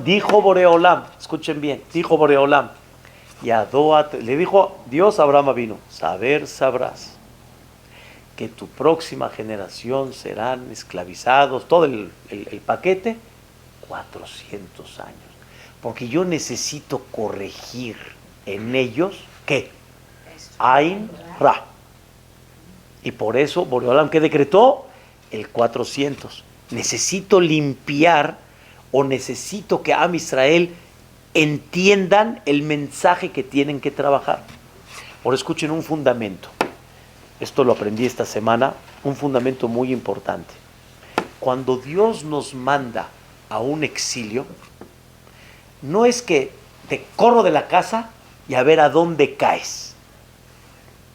Dijo Boreolam, escuchen bien, dijo Boreolam, le dijo Dios a Abraham vino, sabrás que tu próxima generación serán esclavizados, todo el paquete, 400 años. Porque yo necesito corregir en ellos, ¿qué? Ain Ra. Y por eso Boreolam, ¿qué decretó? El 400. Necesito limpiar o necesito que Am Israel entiendan el mensaje que tienen que trabajar. Ahora escuchen un fundamento. Esto lo aprendí esta semana, un fundamento muy importante. Cuando Dios nos manda a un exilio, no es que te corro de la casa y a ver a dónde caes.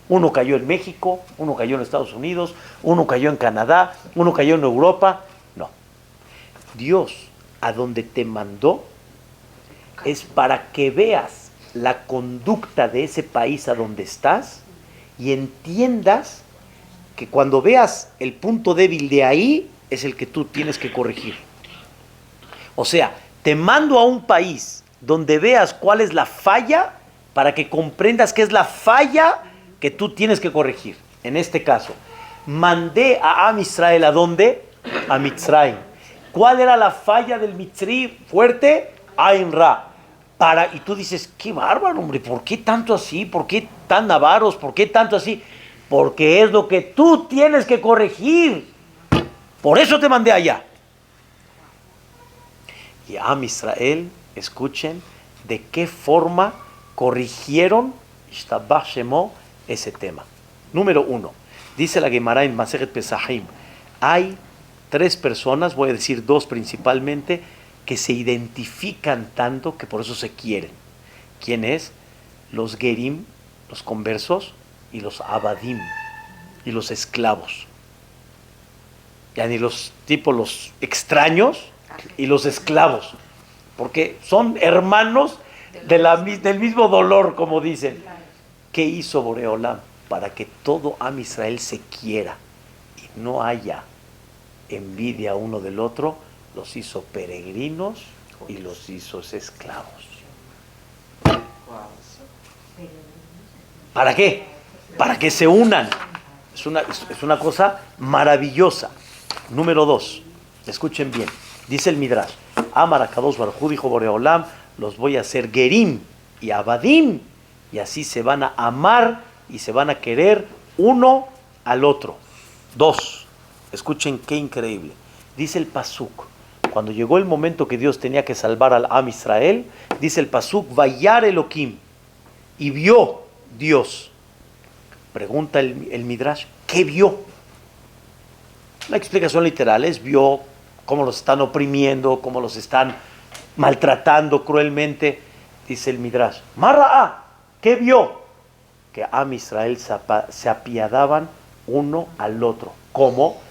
Uno cayó en México, uno cayó en Estados Unidos, uno cayó en Canadá, uno cayó en Europa. No. Dios, a donde te mandó, es para que veas la conducta de ese país a donde estás y entiendas que cuando veas el punto débil de ahí, es el que tú tienes que corregir. O sea, te mando a un país donde veas cuál es la falla para que comprendas qué es la falla que tú tienes que corregir. En este caso, mandé a Am Israel ¿a dónde? A Mitzrayim. ¿Cuál era la falla del Mitzri fuerte? Ain Ra. Y tú dices, qué bárbaro, hombre, ¿por qué tanto así? ¿Por qué tan avaros? ¿Por qué tanto así? Porque es lo que tú tienes que corregir. Por eso te mandé allá. Y Am Israel, escuchen, de qué forma corrigieron Ishtabach Shemo ese tema. Número 1, dice la Gemara en Masechet Pesachim, hay 3 personas, voy a decir 2 principalmente, que se identifican tanto que por eso se quieren. ¿Quién es? Los Gerim, los conversos, y los Abadim, y los esclavos. Ya ni los extraños y los esclavos, porque son hermanos del mismo dolor, como dicen. ¿Qué hizo Boreolam? Para que todo Am Israel se quiera y no haya envidia uno del otro, los hizo peregrinos y los hizo esclavos. ¿Para qué? Para que se unan. Es una cosa maravillosa. Número 2, escuchen bien, dice el Midrash, Amar Akadosh Baruj Hu, dijo Boreolam, los voy a hacer Gerim y Abadim, y así se van a amar y se van a querer uno al otro. 2. Escuchen qué increíble. Dice el Pasuk, cuando llegó el momento que Dios tenía que salvar al Am Israel, dice el Pasuk, Vayar Elohim, y vio Dios. Pregunta el Midrash, ¿qué vio? La explicación literal es, vio cómo los están oprimiendo, cómo los están maltratando cruelmente. Dice el Midrash, Marra'a, ¿qué vio? Que Am Israel se apiadaban uno al otro. ¿Cómo?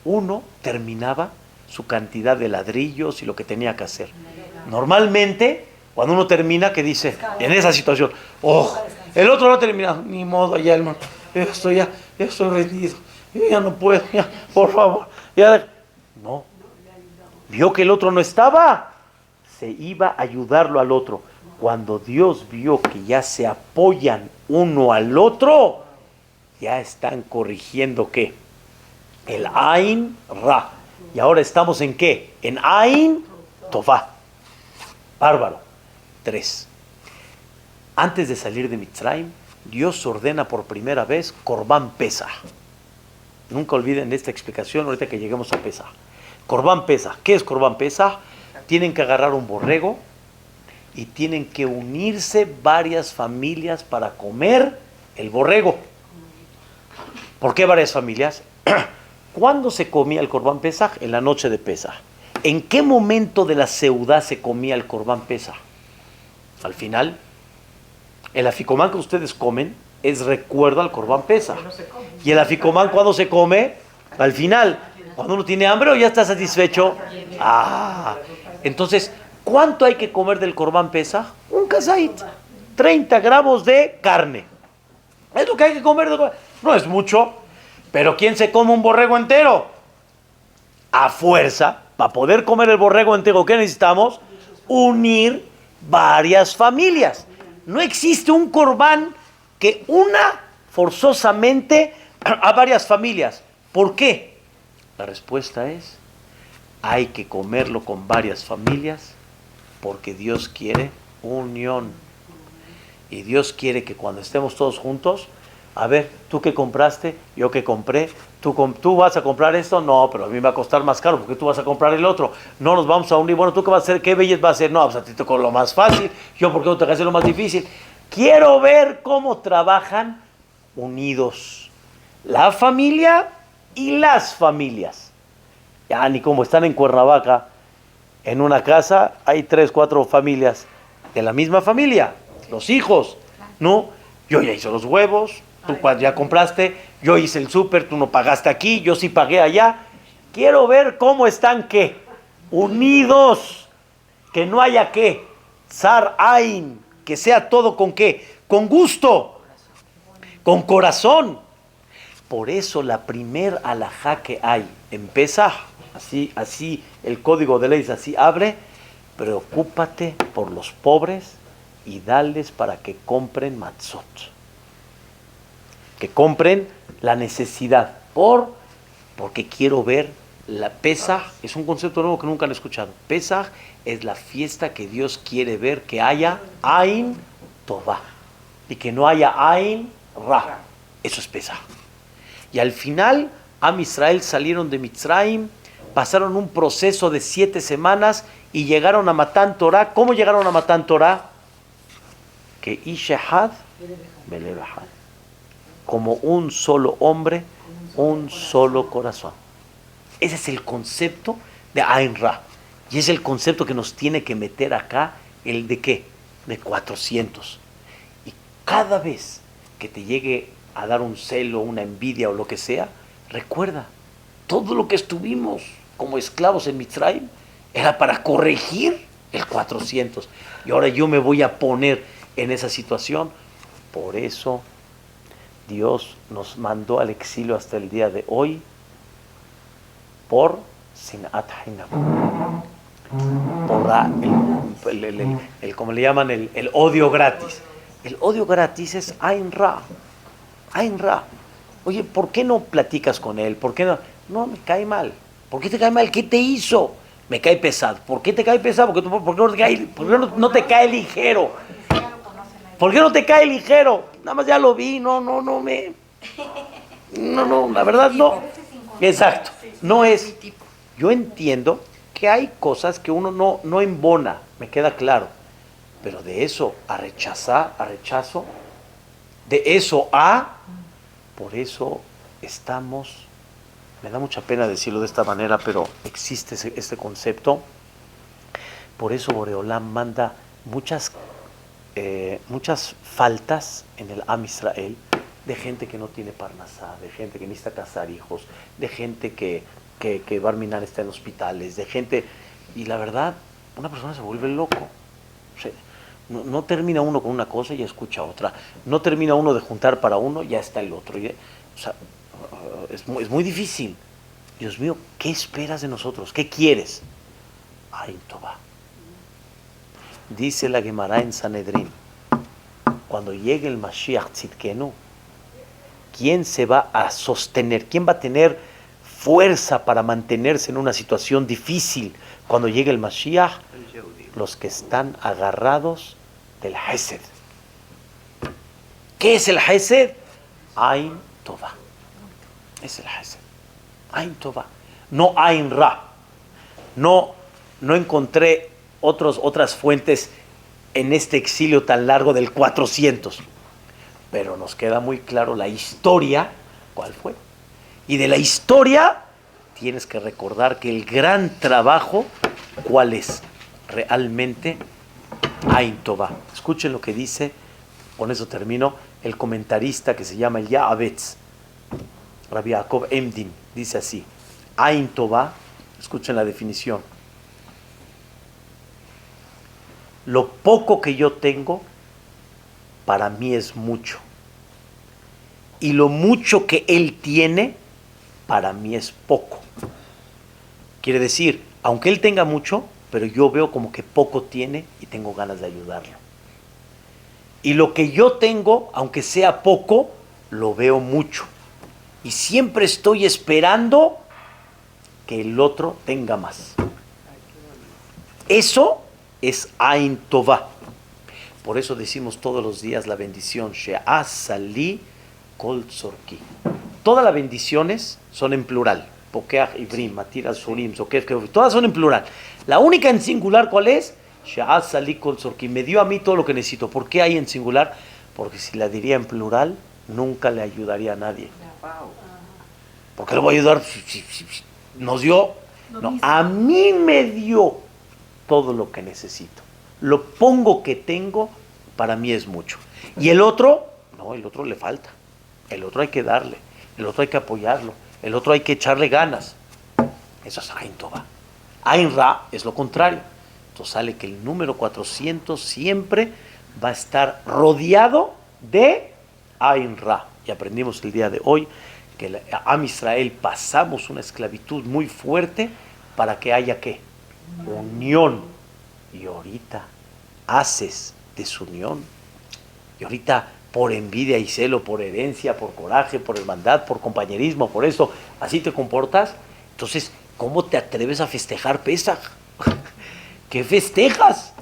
Uno terminaba su cantidad de ladrillos y lo que tenía que hacer. Normalmente, cuando uno termina, ¿qué dice? En esa situación, oh, el otro no ha terminado, ni modo, ya hermano, ya estoy rendido, ya no puedo, ya, por favor, ya. No, vio que el otro no estaba, se iba a ayudarlo al otro. Cuando Dios vio que ya se apoyan uno al otro, ya están corrigiendo ¿qué? El Ain Ra. Y ahora estamos ¿en qué? En Ain Tová. Bárbaro. 3. Antes de salir de Mitzrayim, Dios ordena por primera vez Corbán Pesaj. Nunca olviden esta explicación ahorita que lleguemos a Pesaj. Corbán Pesaj. ¿Qué es Corbán Pesaj? Tienen que agarrar un borrego y tienen que unirse varias familias para comer el borrego. ¿Por qué varias familias? ¿Cuándo se comía el Corbán Pesaj? En la noche de Pesaj. ¿En qué momento de la seudá se comía el Corbán Pesaj? Al final. El aficomán que ustedes comen es recuerdo al Corbán Pesaj. Y el aficomán, ¿cuándo se come? Al final. Cuando uno tiene hambre o ya está satisfecho. Entonces, ¿cuánto hay que comer del Corbán Pesaj? Un kazait. 30 gramos de carne. Es lo que hay que comer. No es mucho. Pero ¿quién se come un borrego entero? A fuerza, para poder comer el borrego entero, ¿qué necesitamos? Unir varias familias. No existe un corbán que una forzosamente a varias familias. ¿Por qué? La respuesta es, hay que comerlo con varias familias porque Dios quiere unión. Y Dios quiere que cuando estemos todos juntos, a ver, ¿tú qué compraste? ¿Yo qué compré? ¿Tú vas a comprar esto? No, pero a mí me va a costar más caro porque tú vas a comprar el otro. No nos vamos a unir. Bueno, ¿tú qué vas a hacer? ¿Qué belleza vas a hacer? No, pues a ti te toca lo más fácil. Yo, ¿por qué no te voy a hacer lo más difícil? Quiero ver cómo trabajan unidos la familia y las familias. Ya ni como están en Cuernavaca, en una casa hay 3, 4 familias de la misma familia. Los hijos, ¿no? Yo ya hice los huevos. Tú ya compraste, yo hice el súper, tú no pagaste aquí, yo sí pagué allá. Quiero ver cómo están, ¿qué? Unidos. Que no haya, ¿qué? Zar Ain. Que sea todo con, ¿qué? Con gusto. Con corazón. Por eso la primer alajá que hay en Pesaj, así el código de leyes así abre, preocúpate por los pobres y dales para que compren matzot. Que compren la necesidad. Porque quiero ver la Pesaj. Es un concepto nuevo que nunca han escuchado. Pesaj es la fiesta que Dios quiere ver que haya Ain Tová y que no haya Ain Ra. Eso es Pesaj. Y al final, Am Israel salieron de Mitzrayim, pasaron un proceso de 7 semanas y llegaron a Matán Torah. ¿Cómo llegaron a Matán Torah? Que Ishehad Belebehad. Como un solo hombre, un solo corazón. Ese es el concepto de Ain Ra. Y es el concepto que nos tiene que meter acá, el de ¿qué? De 400. Y cada vez que te llegue a dar un celo, una envidia o lo que sea, recuerda, todo lo que estuvimos como esclavos en Mitzrayim era para corregir el 400. Y ahora yo me voy a poner en esa situación. Por eso Dios nos mandó al exilio hasta el día de hoy por Sinat Hinam, por el como le llaman, el odio gratis. El odio gratis es Ain Ra. Ain Ra. Oye, ¿por qué no platicas con él? ¿Por qué no? No, me cae mal. ¿Por qué te cae mal? ¿Qué te hizo? Me cae pesado. ¿Por qué te cae pesado? ¿Por qué no te cae ligero? ¿Por qué no te cae ligero? Nada más ya lo vi, no, la verdad no. Exacto, no es. Yo entiendo que hay cosas que uno no embona, me queda claro. Pero de eso a rechazo, de eso a, por eso estamos, me da mucha pena decirlo de esta manera, pero existe este concepto. Por eso Boreolam manda muchas faltas en el Am Israel, de gente que no tiene parnasá, de gente que necesita casar hijos, de gente que Barminan está en hospitales, de gente, y la verdad, una persona se vuelve loco. O sea, no termina uno con una cosa y ya escucha otra, no termina uno de juntar para uno, ya está el otro. O sea, es muy difícil. Dios mío, ¿qué esperas de nosotros? ¿Qué quieres? Ay, Toba. Dice la Gemara en Sanedrín, cuando llegue el Mashiach Tzidkenu, ¿quién se va a sostener? ¿Quién va a tener fuerza para mantenerse en una situación difícil cuando llegue el Mashiach? Los que están agarrados del Hesed. ¿Qué es el Hesed? Ain Tova. Es el Hesed. Ain Tova. No Ain Ra. No encontré otras fuentes en este exilio tan largo del 400. Pero nos queda muy claro la historia, ¿cuál fue? Y de la historia tienes que recordar que el gran trabajo, ¿cuál es? Realmente Ain Tova. Escuchen lo que dice, con eso termino, el comentarista que se llama el Ya'avetz, Rabbi Yaakov Emdin, dice así: Ain Tova, escuchen la definición, lo poco que yo tengo para mí es mucho, y lo mucho que él tiene para mí es poco. Quiere decir, aunque él tenga mucho, pero yo veo como que poco tiene y tengo ganas de ayudarlo. Y lo que yo tengo, aunque sea poco, lo veo mucho. Y siempre estoy esperando que el otro tenga más. Eso es Ain Tova. Por eso decimos todos los días la bendición She'asali Kol Tzorki. Todas las bendiciones son en plural. Pokeach Ivrim, Matir Surim, Zokef, todas son en plural. La única en singular, ¿cuál es? She'asali Kol Tzorki. Me dio a mí todo lo que necesito. ¿Por qué hay en singular? Porque si la diría en plural, nunca le ayudaría a nadie. ¿Por qué le voy a ayudar? Si nos dio. No, a mí me dio todo lo que necesito. Lo poco que tengo, para mí es mucho. Y el otro, no, el otro le falta. El otro hay que darle. El otro hay que apoyarlo. El otro hay que echarle ganas. Eso es Ain Tova. Ain Ra es lo contrario. Entonces sale que el número 400 siempre va a estar rodeado de Ain Ra. Y aprendimos el día de hoy que Am Israel pasamos una esclavitud muy fuerte para que haya ¿qué? Unión. Y ahorita haces desunión. Y ahorita por envidia y celo, por herencia, por coraje, por hermandad, por compañerismo, por eso, así te comportas. Entonces, ¿cómo te atreves a festejar Pesaj? ¿Qué festejas?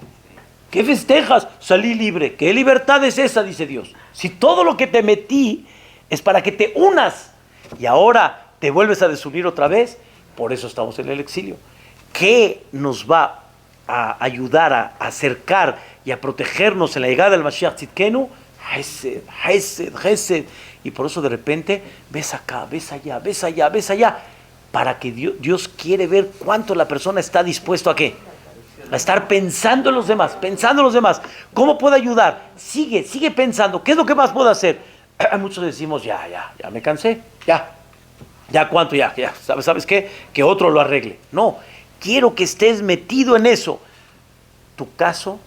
¿Qué festejas? Salí libre. ¿Qué libertad es esa? Dice Dios. Si todo lo que te metí es para que te unas y ahora te vuelves a desunir otra vez, por eso estamos en el exilio. ¿Qué nos va a ayudar a acercar y a protegernos en la llegada del Mashiach Tzidkenu? Hesed, Hesed, Hesed. Y por eso de repente ves acá, ves allá, ves allá, ves allá, para que Dios quiere ver cuánto la persona está dispuesto a ¿qué? A estar pensando en los demás, pensando en los demás. ¿Cómo puedo ayudar? Sigue pensando. ¿Qué es lo que más puedo hacer? Muchos decimos, ya me cansé, ya cuánto, ya, ¿sabes qué? Que otro lo arregle. No, quiero que estés metido en eso. Tu caso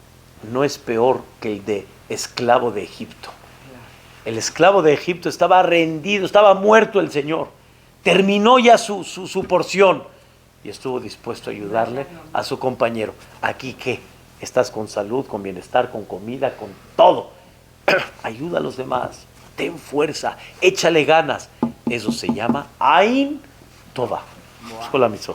no es peor que el de esclavo de Egipto. El esclavo de Egipto estaba rendido, estaba muerto el Señor. Terminó ya su porción y estuvo dispuesto a ayudarle a su compañero. Aquí, ¿qué? Estás con salud, con bienestar, con comida, con todo. Ayuda a los demás, ten fuerza, échale ganas. Eso se llama Ain Tova. Hola, mis